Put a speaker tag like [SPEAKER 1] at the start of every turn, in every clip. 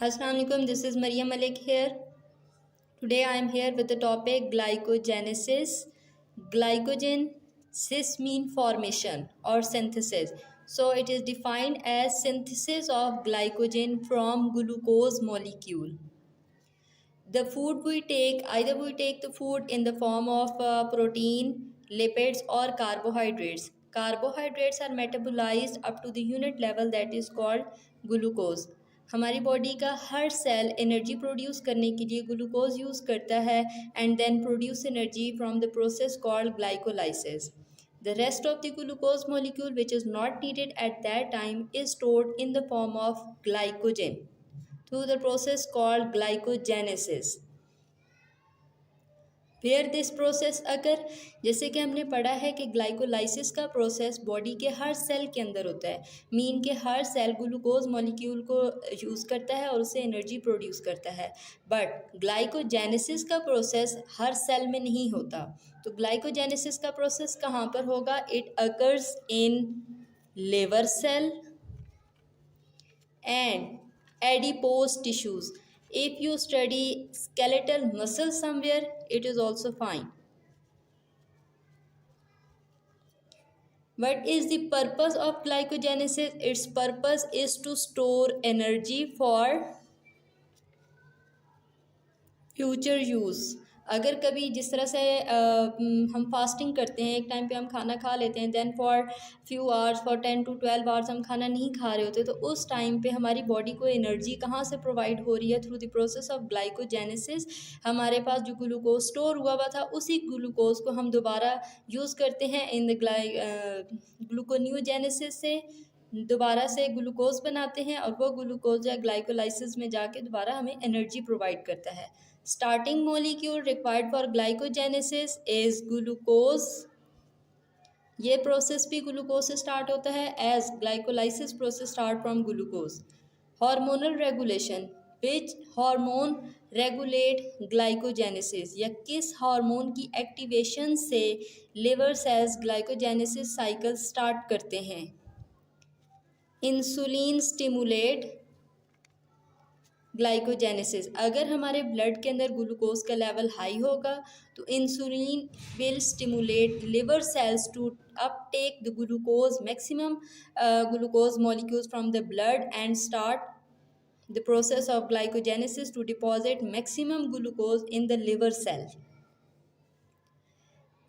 [SPEAKER 1] Assalamu alaikum, this is Maryam Malik here. Today I am here with the topic glycogenesis. Glycogen, cis mean formation or synthesis. So it is defined as synthesis of glycogen from glucose molecule. The food we take, either we take the food in the form of protein, lipids or carbohydrates. Carbohydrates are metabolized up to the unit level that is called glucose. हमारी body का हर cell energy produce करने के लिए glucose use करता है and then produce energy from the process called glycolysis. The rest of the glucose molecule which is not needed at that time is stored in the form of glycogen through the process called glycogenesis. Where this process occur, जैसे कि हमने पढ़ा है कि glycolysis का process body के हर cell के अंदर होता है. मीन के हर सेल ग्लूकोज मॉलिक्यूल को यूज़ करता है और उससे एनर्जी प्रोड्यूस करता है. बट ग्लाइकोजेनेसिस का प्रोसेस हर सेल में नहीं होता. तो ग्लाइकोजेनेसिस का प्रोसेस कहाँ पर होगा? It occurs in liver cell and adipose tissues. If you study skeletal muscle somewhere, it is also fine. What is the purpose of glycogenesis? Its purpose is to store energy for future use. अगर कभी जिस तरह से हम fasting करते हैं, एक time पे हम खाना खा लेते हैं, then for few hours, for 10 to 12 hours हम खाना नहीं खा रहे होते, तो उस टाइम पे हमारी बॉडी को एनर्जी कहाँ से प्रोवाइड हो रही है? Through the process of glycogenesis. हमारे पास जो ग्लूकोज स्टोर हुआ हुआ था उसी ग्लूकोज को हम दोबारा यूज़ करते हैं इन द ग्लूकोनियोजेनेसिस से दोबारा से ग्लूकोज बनाते हैं और वो ग्लूकोज या ग्लाइकोलाइसिस में जाके दोबारा हमें एनर्जी प्रोवाइड करता है. Starting molecule required for glycogenesis is glucose. ये प्रोसेस भी ग्लूकोज से स्टार्ट होता है as glycolysis process start from glucose. Hormonal regulation. Which hormone regulate glycogenesis, या किस हार्मोन की एक्टिवेशन से liver cells glycogenesis cycle start करते हैं? Insulin stimulate glycogenesis. अगर हमारे ब्लड के अंदर ग्लूकोज का लेवल हाई होगा तो insulin will stimulate liver cells to uptake the glucose maximum glucose molecules from the blood and start the process of glycogenesis to deposit maximum glucose in the liver cell,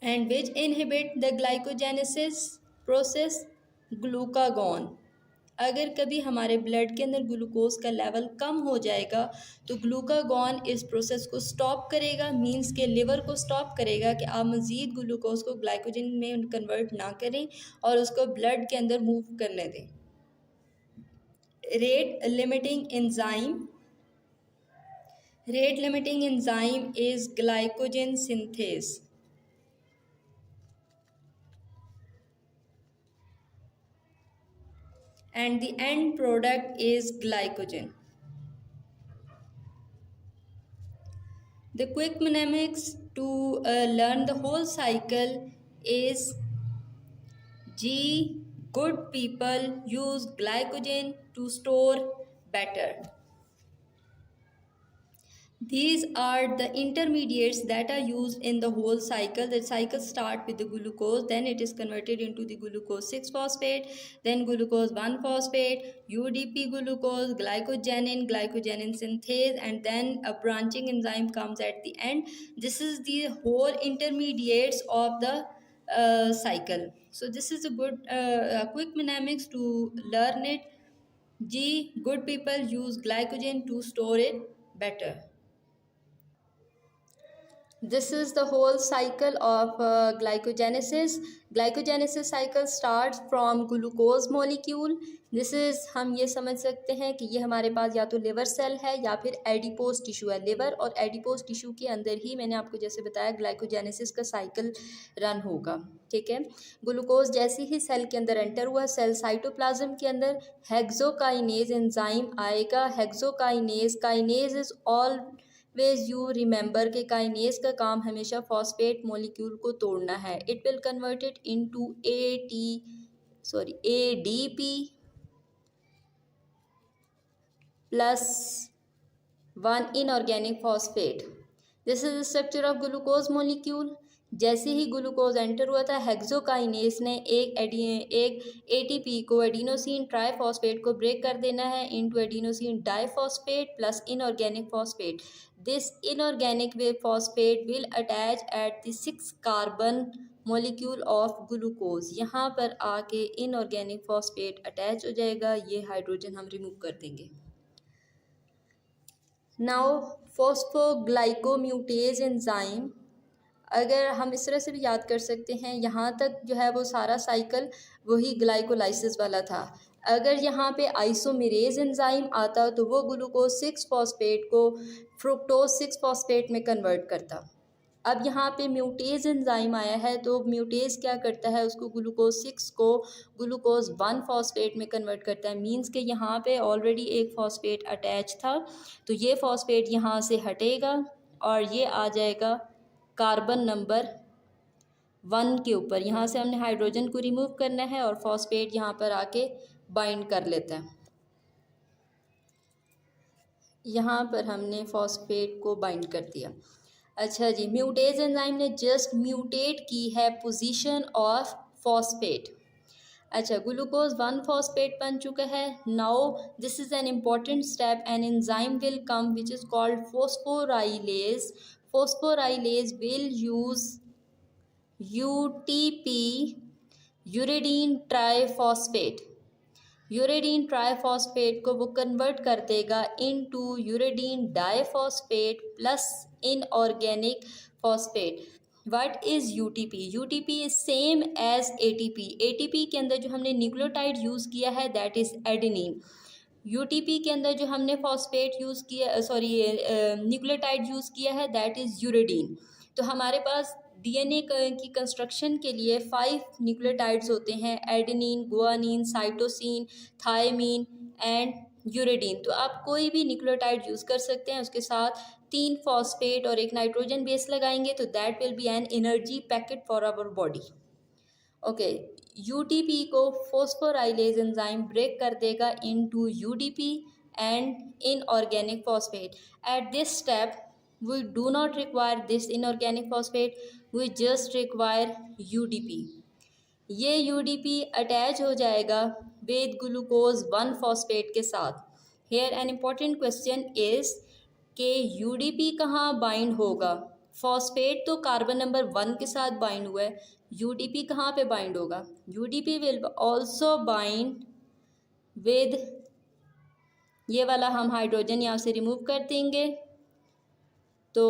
[SPEAKER 1] and which inhibit the glycogenesis process? Glucagon. अगर कभी हमारे blood के अंदर glucose का level कम हो जाएगा तो glucagon इस प्रोसेस को स्टॉप करेगा. मींस के लिवर को स्टॉप करेगा कि आप मज़ीद ग्लूकोज को ग्लाइकोजन में कन्वर्ट ना करें और उसको ब्लड के अंदर मूव करने दें. Rate limiting enzyme is glycogen synthase. And the end product is glycogen. The quick mnemonics to learn the whole cycle is G. Good people use glycogen to store better. These are the intermediates that are used in the whole cycle. The cycle starts with the glucose, then it is converted into the glucose 6-phosphate, then glucose 1-phosphate, UDP glucose, glycogenin synthase, and then a branching enzyme comes at the end. This is the whole intermediates of the cycle. So this is a good quick mnemonics to learn it. G. Good people use glycogen to store it better. This is the whole cycle of glycogenesis. Glycogenesis cycle starts from glucose molecule. This is हम ये समझ सकते हैं कि ये हमारे पास या तो लिवर सेल है या फिर एडिपोज टिश्यू है. लिवर और एडिपोज टिश्यू के अंदर ही मैंने आपको जैसे बताया ग्लाइकोजेनेसिस का साइकिल रन होगा. ठीक है. ग्लूकोज जैसे ही सेल के अंदर एंटर हुआ, सेल साइटोप्लाज्म के अंदर हेक्सोकाइनेज एंजाइम आएगा. Kinase is all ways you remember के काइनेज का काम हमेशा फॉस्फेट मॉलिक्यूल को तोड़ना है. It will converted into ADP plus 1 inorganic phosphate. This is the structure of glucose molecule. जैसे ही ग्लूकोज एंटर हुआ था, हेक्सोकाइनेस ने एक एटीपी को एडिनोसिन ट्राइफॉस्फेट को ब्रेक कर देना है into adenosine diphosphate plus inorganic phosphate. This inorganic phosphate will attach at the 6 carbon molecule of glucose. यहाँ पर आके इनऑर्गेनिक फॉस्फेट अटैच हो जाएगा. ये हाइड्रोजन हम रिमूव कर देंगे. नाउ फॉस्फोग्लाइकोम्यूटेज एंजाइम, अगर हम इस तरह से भी याद कर सकते हैं, यहाँ तक जो है वो सारा साइकिल वही ग्लाइकोलाइसिस वाला था. अगर यहाँ पे आइसोमेरेज एंजाइम आता तो वो ग्लूकोज 6 फॉस्फेट को फ्रुक्टोज 6 फॉस्फेट में कन्वर्ट करता. अब यहाँ पे म्यूटेज एंजाइम आया है, तो म्यूटेज क्या करता है, उसको ग्लूकोज 6 को ग्लूकोज 1 फॉस्फेट में कन्वर्ट करता है. मींस के यहाँ पे ऑलरेडी एक फॉस्फेट अटैच था, तो ये फॉस्फेट यहाँ से हटेगा और ये आ जाएगा कार्बन नंबर 1 के ऊपर. यहाँ से हमने हाइड्रोजन को रिमूव करना है और फॉस्फेट यहाँ पर आके बाइंड कर लेता है. यहाँ पर हमने फॉस्फेट को बाइंड कर दिया. अच्छा जी, म्यूटेज एंजाइम ने जस्ट म्यूटेट की है पोजीशन ऑफ फॉस्फेट. अच्छा, ग्लूकोज 1 फॉस्फेट बन चुका है. Now this is an important step. An enzyme will come which is called phosphorylase. Phosphorylase will use UTP, uridine triphosphate. Uridine triphosphate को वो convert कर देगा into uridine diphosphate plus inorganic phosphate. What is UTP? UTP is same as ATP. ATP के अंदर जो हमने nucleotide use किया है दैट इज़ एडेनिन. यूटीपी के अंदर जो हमने फॉस्फेट यूज़ किया न्यूक्लियोटाइड यूज़ किया है दैट इज़ यूरिडीन. तो हमारे पास डीएनए की कंस्ट्रक्शन के लिए 5 न्यूक्लियोटाइड्स होते हैं, adenine, guanine, cytosine, thymine and uridine. तो आप कोई भी न्यूक्लियोटाइड यूज़ कर सकते हैं, उसके साथ 3 फॉस्फेट और एक नाइट्रोजन बेस लगाएंगे तो that will be an energy packet for our body. Okay, UTP को फोस्फोराइलेज एंजाइम ब्रेक कर देगा into UDP and inorganic phosphate. At this step we do not require this inorganic phosphate, we just require UDP. ये UDP attach हो जाएगा with glucose 1 phosphate के साथ. Here an important question is कि UDP कहाँ bind होगा. Phosphate तो carbon number 1 के साथ बाइंड हुआ है, UDP कहाँ पे बाइंड होगा? UDP will also bind with, ये वाला हम हाइड्रोजन यहाँ से रिमूव कर देंगे, तो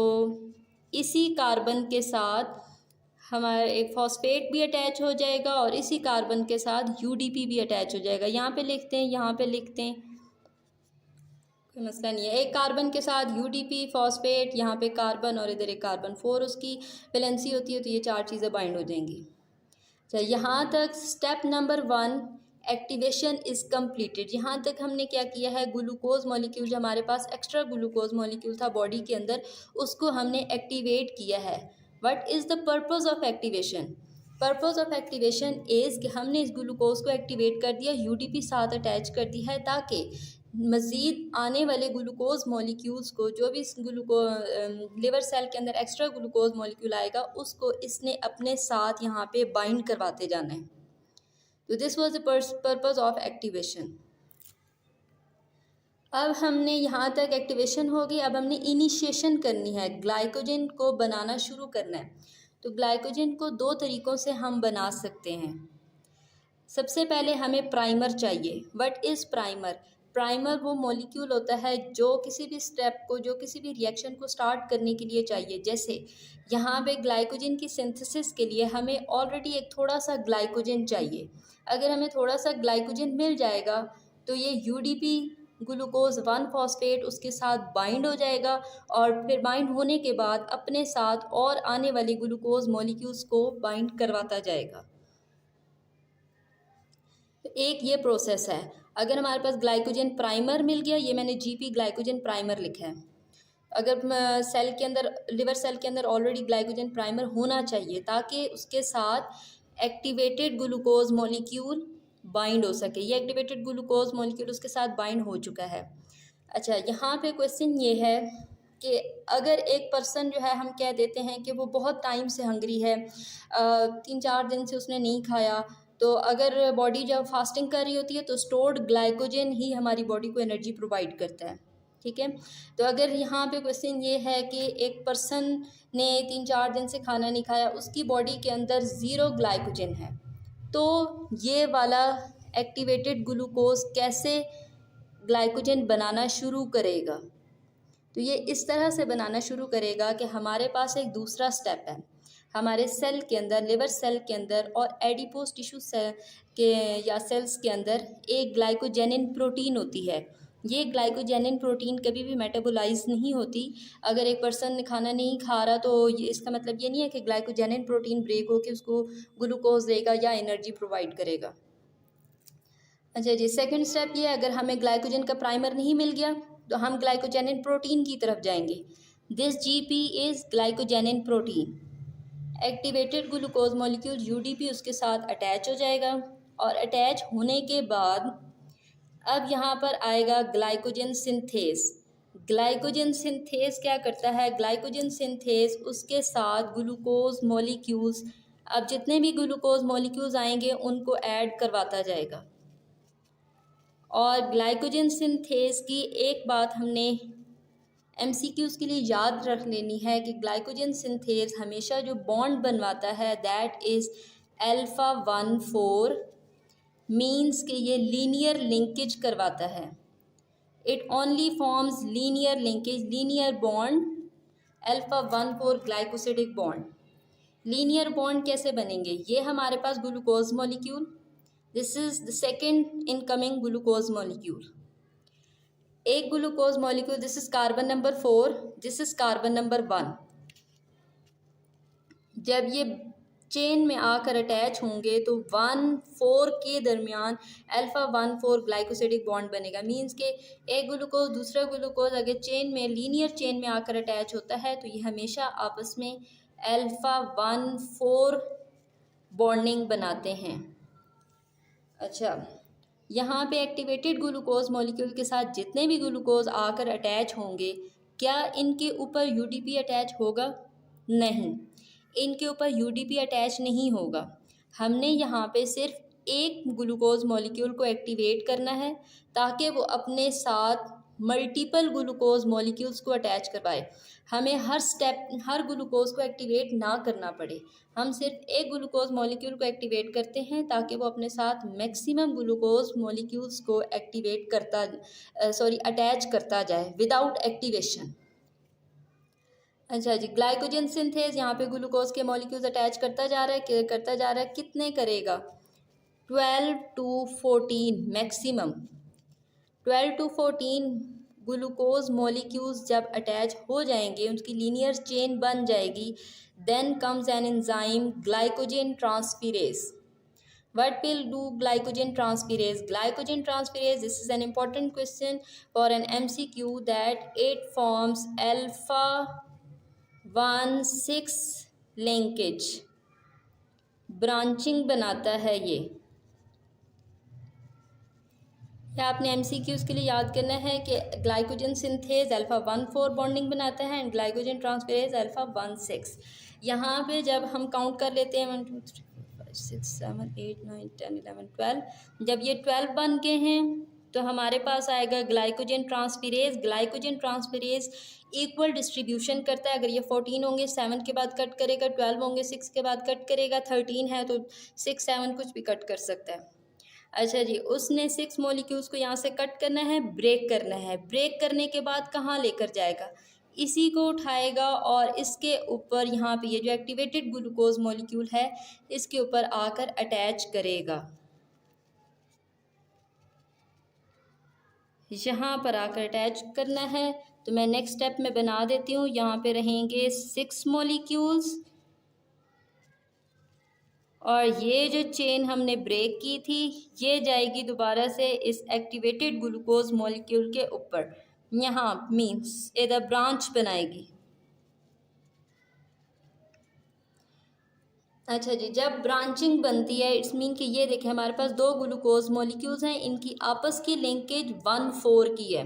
[SPEAKER 1] इसी कार्बन के साथ हमारा एक फॉस्फेट भी अटैच हो जाएगा और इसी कार्बन के साथ यूडीपी भी अटैच हो जाएगा. यहाँ पे लिखते हैं, यहाँ पे लिखते हैं, कोई मसला नहीं है. एक कार्बन के साथ यूडीपी फॉस्फेट, यहाँ पे कार्बन और इधर एक कार्बन 4 उसकी वैलेंसी होती है, तो ये 4 चीज़ें बाइंड हो जाएंगी. अच्छा, यहाँ तक step number 1 activation is completed. यहाँ तक हमने क्या किया है, ग्लूकोज मॉलिक्यूल जो हमारे पास एक्स्ट्रा ग्लूकोज मॉलिक्यूल था बॉडी के अंदर, उसको हमने एक्टिवेट किया है. What is the purpose of activation? Purpose of activation is कि हमने इस ग्लूकोज को एक्टिवेट कर दिया, यूडीपी साथ अटैच कर दी है, ताकि मज़ीद आने वाले ग्लूकोज मॉलिक्यूल्स को, जो भी लिवर सेल के अंदर एक्स्ट्रा ग्लूकोज मॉलिक्यूल आएगा उसको इसने अपने साथ यहाँ पे बाइंड करवाते जाना है. तो this was the purpose of activation. अब हमने यहाँ तक एक्टिवेशन हो गई, अब हमने इनिशिएशन करनी है, ग्लाइकोजन को बनाना शुरू करना है. तो ग्लाइकोजन को 2 तरीक़ों से हम बना सकते हैं. सबसे पहले हमें प्राइमर चाहिए. What is primer? प्राइमर वो मॉलिक्यूल होता है जो किसी भी स्टेप को, जो किसी भी रिएक्शन को स्टार्ट करने के लिए चाहिए. जैसे यहाँ पे ग्लाइकोजन की सिंथेसिस के लिए हमें ऑलरेडी एक थोड़ा सा ग्लाइकोजन चाहिए. अगर हमें थोड़ा सा ग्लाइकोजन मिल जाएगा तो ये यूडीपी ग्लूकोज 1 फॉस्फेट उसके साथ बाइंड हो जाएगा और फिर बाइंड होने के बाद अपने साथ और आने वाले ग्लूकोज मॉलिक्यूल्स को बाइंड करवाता जाएगा. तो एक ये प्रोसेस है. अगर हमारे पास ग्लाइकोजन प्राइमर मिल गया, ये मैंने जीपी ग्लाइकोजन प्राइमर लिखा है. अगर सेल के अंदर, लिवर सेल के अंदर ऑलरेडी ग्लाइकोजन प्राइमर होना चाहिए ताकि उसके साथ एक्टिवेटेड ग्लूकोज मॉलिक्यूल बाइंड हो सके. ये एक्टिवेटेड ग्लूकोज मॉलिक्यूल उसके साथ बाइंड हो चुका है. अच्छा, यहाँ पे क्वेश्चन ये है कि अगर एक पर्सन जो है, हम कह देते हैं कि वो बहुत टाइम से हंग्री है, 3-4 दिन से उसने नहीं खाया, तो अगर बॉडी जब फास्टिंग कर रही होती है तो स्टोर्ड ग्लाइकोजन ही हमारी बॉडी को एनर्जी प्रोवाइड करता है। ठीक है, तो अगर यहाँ पे क्वेश्चन ये है कि एक पर्सन ने 3-4 दिन से खाना नहीं खाया, उसकी बॉडी के अंदर ज़ीरो ग्लाइकोजन है, तो ये वाला एक्टिवेटेड ग्लूकोज कैसे ग्लाइकोजन बनाना शुरू करेगा? तो ये इस तरह से बनाना शुरू करेगा कि हमारे पास एक दूसरा स्टेप है, हमारे सेल के अंदर, लिवर सेल के अंदर और एडिपोज टिश्यू सेल के या सेल्स के अंदर एक ग्लाइकोजेनिन प्रोटीन होती है। ये ग्लाइकोजेनिन प्रोटीन कभी भी मेटाबोलाइज नहीं होती। अगर एक पर्सन खाना नहीं खा रहा तो ये इसका मतलब ये नहीं है कि ग्लाइकोजेनिन प्रोटीन ब्रेक हो के उसको ग्लूकोज देगा या एनर्जी प्रोवाइड करेगा। अच्छा जी, सेकंड स्टेप ये है, अगर हमें ग्लाइकोजन का प्राइमर नहीं मिल गया तो हम ग्लाइकोजेनिन प्रोटीन की तरफ जाएंगे। This GP is glycogenin protein. Activated glucose molecule UDP उसके साथ अटैच हो जाएगा, और अटैच होने के बाद अब यहाँ पर आएगा ग्लाइकोजन सिंथेस। ग्लाइकोजन सिंथेस क्या करता है? ग्लाइकोजन सिंथेस उसके साथ ग्लूकोज मॉलिक्यूल्स, अब जितने भी ग्लूकोज मॉलिक्यूल्स आएंगे उनको ऐड करवाता जाएगा। और ग्लाइकोजन सिंथेस की एक बात हमने एमसीक्यूज़ के लिए याद रख लेनी है कि ग्लाइकोजन सिंथेस हमेशा जो बॉन्ड बनवाता है दैट इज़ α1,4, मीन्स कि ये लीनियर लिंकेज करवाता है। It only forms linear linkage, linear bond, α1,4 glycosidic bond. Linear bond कैसे बनेंगे? ये हमारे पास glucose molecule, this is the second incoming glucose molecule, एक glucose molecule, this is carbon number 4, this is carbon number 1। जब ये चेन में आकर अटैच होंगे तो 1,4 के दरमियान α1,4 ग्लाइकोसिडिक बॉन्ड बनेगा। मीन्स के एक ग्लूकोज दूसरा ग्लूकोज अगर चेन में, लीनियर चेन में आकर अटैच होता है तो ये हमेशा आपस में α1,4 बॉन्डिंग बनाते हैं। अच्छा, यहाँ पे एक्टिवेटेड ग्लूकोज मॉलिक्यूल के साथ जितने भी ग्लूकोज आकर अटैच होंगे, क्या इनके ऊपर यूडीपी अटैच होगा? नहीं, इनके ऊपर यूडीपी अटैच नहीं होगा। हमने यहाँ पे सिर्फ एक ग्लूकोज मॉलिक्यूल को एक्टिवेट करना है ताकि वो अपने साथ मल्टीपल ग्लूकोज मॉलिक्यूल्स को अटैच करवाए। हमें हर स्टेप, हर ग्लूकोज को एक्टिवेट ना करना पड़े, हम सिर्फ एक ग्लूकोज मॉलिक्यूल को एक्टिवेट करते हैं ताकि वो अपने साथ मैक्सिमम ग्लूकोज मॉलिक्यूल्स को एक्टिवेट करता अटैच करता जाए विदाउट एक्टिवेशन। अच्छा जी, ग्लाइकोजन सिंथेस यहाँ पे ग्लूकोज के मॉलिक्यूल्स अटैच करता जा रहा है, कितने करेगा? 12 to 14 maximum. 12 to 14 glucose molecules जब अटैच हो जाएंगे, उनकी लीनियर चेन बन जाएगी, then comes an enzyme glycogen transferase. What will do glycogen transferase? Glycogen transferase, this is an important question for an MCQ, that it forms α1,6 linkage, branching बनाता है ये आपने एमसीक्यूज़ के लिए याद करना है कि ग्लाइकोजन सिंथेज α1,4 बॉन्डिंग बनाता है एंड ग्लाइकोजन ट्रांसफेरेज α1,6। यहाँ पे जब हम काउंट कर लेते हैं 1 2 3 4 5 6 7 8 9 10 11 12, जब ये 12 बन गए हैं तो हमारे पास आएगा glycogen transferase. Glycogen transferase equal distribution करता है। अगर ये 14 होंगे 7 के बाद कट करेगा, 12 होंगे 6 के बाद कट करेगा, 13 है तो 6 7 कुछ भी कट कर सकता है। अच्छा जी, उसने 6 मॉलिक्यूल्स को यहाँ से कट करना है, ब्रेक करना है। ब्रेक करने के बाद कहाँ लेकर जाएगा? इसी को उठाएगा और इसके ऊपर यहाँ पे ये जो एक्टिवेटेड ग्लूकोज मॉलिक्यूल है इसके ऊपर आकर अटैच करेगा। यहाँ पर आकर अटैच करना है तो मैं नेक्स्ट स्टेप में बना देती हूँ। यहाँ पे रहेंगे 6 मॉलिक्यूल्स और ये जो चेन हमने ब्रेक की थी ये जाएगी दोबारा से इस एक्टिवेटेड ग्लूकोज मॉलिक्यूल के ऊपर, यहाँ मीन्स इधर ब्रांच बनाएगी। अच्छा जी, जब ब्रांचिंग बनती है इट्स मीन कि ये देखें हमारे पास 2 ग्लूकोज मॉलिक्यूल्स हैं, इनकी आपस की लिंकेज 1,4 की है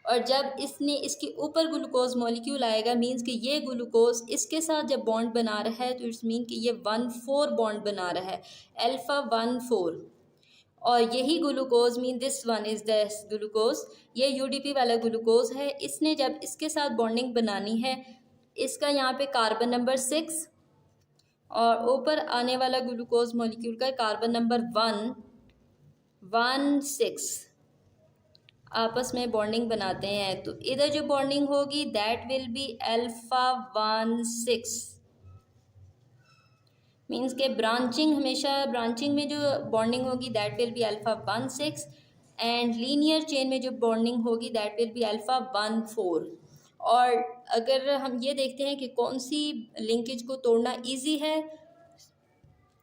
[SPEAKER 1] और जब इसने इसके ऊपर ग्लूकोज मॉलिक्यूल आएगा, मीन्स कि ये ग्लूकोज इसके साथ जब बॉन्ड बना रहा है तो इट्स मीन कि ये 1,4 बॉन्ड बना रहा है, अल्फा 1,4। और यही glucose mean this one is the glucose, ये यूडीपी वाला ग्लूकोज है। इसने जब इसके साथ बॉन्डिंग बनानी है, इसका यहाँ पे कार्बन नंबर 6 और ऊपर आने वाला ग्लूकोज मॉलिक्यूल का कार्बन नंबर 1,6 आपस में बॉन्डिंग बनाते हैं। तो इधर जो बॉन्डिंग होगी that will be alpha 1,6, means के ब्रांचिंग, हमेशा ब्रांचिंग में जो बॉन्डिंग होगी that will be alpha 1,6 and linear chain में जो बॉन्डिंग होगी दैट विल बी अल्फा 1,4। और अगर हम ये देखते हैं कि कौन सी लिंकेज को तोड़ना इजी है,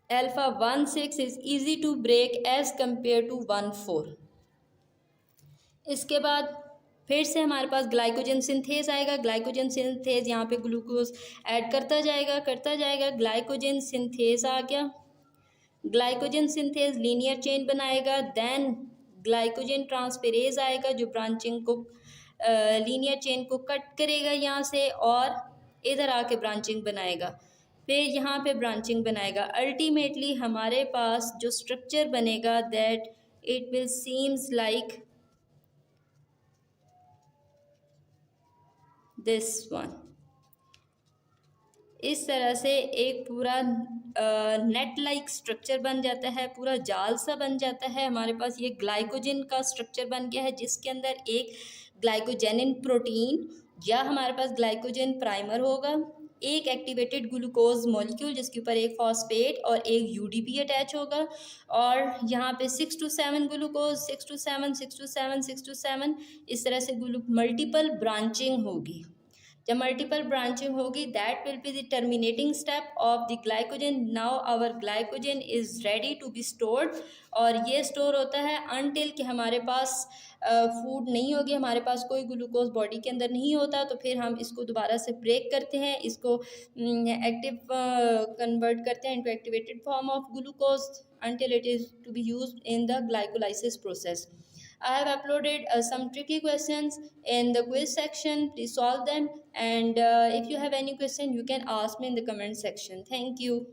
[SPEAKER 1] alpha 1,6 is easy to break as compare to 1,4। इसके बाद फिर से हमारे पास ग्लाइकोजन सिंथेज आएगा। ग्लाइकोजन सिंथेज यहाँ पे ग्लूकोज ऐड करता जाएगा। ग्लाइकोजन सिंथेज आ गया। ग्लाइकोजन सिंथेज लीनियर चेन बनाएगा। देन ग्लाइकोजन ट्रांसफेरेज आएगा जो ब्रांचिंग को लीनियर चेन को कट करेगा यहाँ से और इधर आके ब्रांचिंग बनाएगा, फिर यहाँ पे ब्रांचिंग बनाएगा। अल्टीमेटली हमारे पास जो स्ट्रक्चर बनेगा that it will seems like this one. इस तरह से एक पूरा नेट लाइक स्ट्रक्चर बन जाता है, पूरा जाल सा बन जाता है। हमारे पास ये ग्लाइकोजन का स्ट्रक्चर बन गया है जिसके अंदर एक ग्लाइकोजेनिन प्रोटीन या हमारे पास ग्लाइकोजन प्राइमर होगा, एक एक्टिवेटेड ग्लूकोज मॉलिक्यूल जिसके ऊपर एक फॉस्फेट और एक यूडीपी अटैच होगा, और यहाँ पे 6 to 7 glucose, 6 to 7, 6 to 7, 6 to 7, इस तरह से मल्टीपल ब्रांचिंग होगी। जब मल्टीपल ब्रांचिंग होगी that will be the terminating step of the glycogen. Now our glycogen is ready to be stored, और ये स्टोर होता है अनटिल कि हमारे पास फूड नहीं होगी, हमारे पास कोई ग्लूकोज बॉडी के अंदर नहीं होता, तो फिर हम इसको दोबारा से ब्रेक करते हैं, इसको एक्टिव कन्वर्ट करते हैं into activated form of glucose until it is to be used in the glycolysis process. I have uploaded some tricky questions in the quiz section. Please solve them, and if you have any question you can ask me in the comment section. Thank you.